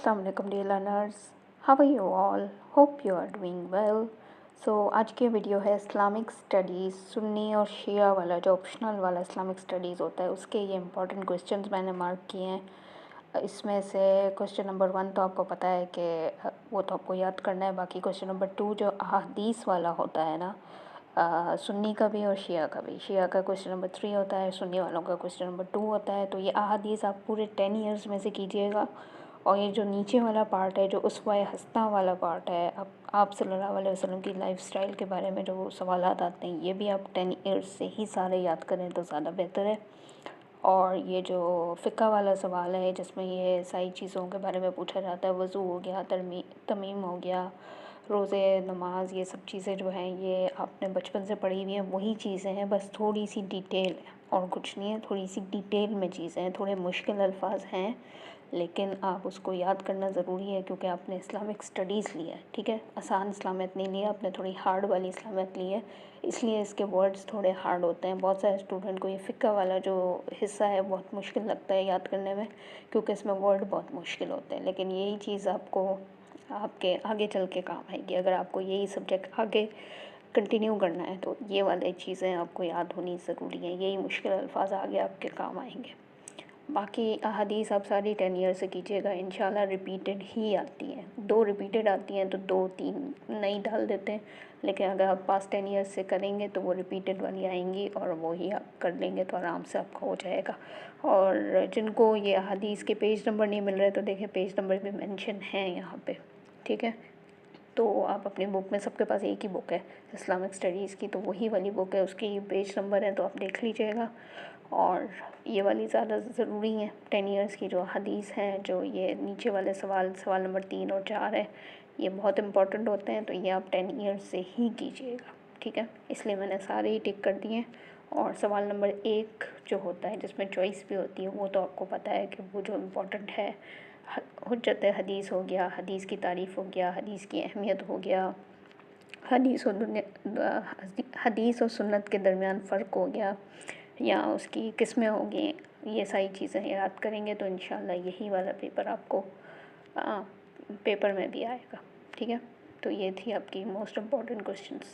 अस्सलाम वालेकुम dear learners, how are you all? Hope you are doing well. So आज की वीडियो है इस्लामिक स्टडीज़, सुन्नी और शिया वाला जो ऑप्शनल वाला इस्लामिक स्टडीज़ होता है उसके ये इंपॉर्टेंट क्वेश्चंस मैंने मार्क किए हैं। इसमें से क्वेश्चन नंबर 1 तो आपको पता है कि वो तो आपको याद करना है। बाकी क्वेश्चन नंबर 2 जो अहादीस वाला होता है ना, सुन्नी का भी और शिया का भी। शिया का क्वेश्चन नंबर 3 होता है, सुन्नी वालों का क्वेश्चन नंबर 2 होता है। तो ये अहादीस आप पूरे 10 ईयर्स में से कीजिएगा। और ये जो नीचे वाला पार्ट है, जो उसवाए हस्ना वाला पार्ट है, आप सल्लल्लाहु अलैहि वसल्लम की लाइफस्टाइल के बारे में जो सवालात आते हैं, ये भी आप 10 ईयर्स से ही सारे याद करें तो ज़्यादा बेहतर है। और ये जो फ़िक़्ह वाला सवाल है जिसमें ये सारी चीज़ों के बारे में पूछा जाता है, वज़ू हो गया, तमीम हो गया, रोज़े, नमाज, ये सब चीज़ें जो हैं ये आपने बचपन से पढ़ी हुई हैं, वही चीज़ें हैं, बस थोड़ी सी डिटेल है और कुछ नहीं है। थोड़ी सी डिटेल में चीज़ें हैं, थोड़े मुश्किल अल्फाज हैं, लेकिन आप उसको याद करना ज़रूरी है क्योंकि आपने इस्लामिक स्टडीज़ लिया है, ठीक है। आसान इस्लामियत नहीं लिया आपने, थोड़ी हार्ड वाली इस्लामियत ली है, इसलिए इसके वर्ड्स थोड़े हार्ड होते हैं। बहुत सारे स्टूडेंट को ये फ़िक़्ह वाला जो हिस्सा है बहुत मुश्किल लगता है याद करने में, क्योंकि इसमें वर्ड बहुत मुश्किल होते हैं। लेकिन यही चीज़ आपको आपके आगे चल के काम आएगी। अगर आपको यही सब्जेक्ट आगे कंटिन्यू करना है तो ये वाली चीज़ें आपको याद होनी ज़रूरी हैं। यही मुश्किल अल्फाज आगे आपके काम आएंगे। बाकी अहादीस आप सारी 10 ईयर से कीजिएगा, इंशाल्लाह रिपीटेड ही आती हैं। 2 रिपीटेड आती हैं तो 2-3 नहीं डाल देते हैं, लेकिन अगर आप पास 10 ईयर्स से करेंगे तो वो रिपीटेड वाली आएंगी और वो ही आप कर लेंगे तो आराम से आपका हो जाएगा। और जिनको ये अहादीस के पेज नंबर नहीं मिल रहे तो देखिए पेज नंबर भी मेंशन है यहाँ पे, ठीक है। तो आप अपनी बुक में, सबके पास एक ही बुक है इस्लामिक स्टडीज़ की, तो वही वाली बुक है, उसकी पेज नंबर है, तो आप देख लीजिएगा। और ये वाली ज़्यादा ज़रूरी है 10 ईयर्स की जो हदीस हैं, जो ये नीचे वाले सवाल नंबर 3 और 4 है, ये बहुत इंपॉर्टेंट होते हैं, तो ये आप 10 ईयर्स से ही कीजिएगा, ठीक है। इसलिए मैंने सारे ही टिक कर दिए। और सवाल नंबर 1 जो होता है जिसमें चॉइस भी होती है, वो तो आपको पता है कि वो जो इम्पोर्टेंट है, हुज्जत हदीस हो गया, हदीस की तारीफ़ हो गया, हदीस की अहमियत हो गया, हदीस और सुन्नत के दरमियान फ़र्क हो गया, या उसकी किस्में होंगी। ये सारी चीज़ें याद करेंगे तो इंशाल्लाह यही वाला पेपर आपको पेपर में भी आएगा, ठीक है। तो ये थी आपकी मोस्ट इम्पॉर्टेंट क्वेश्चंस।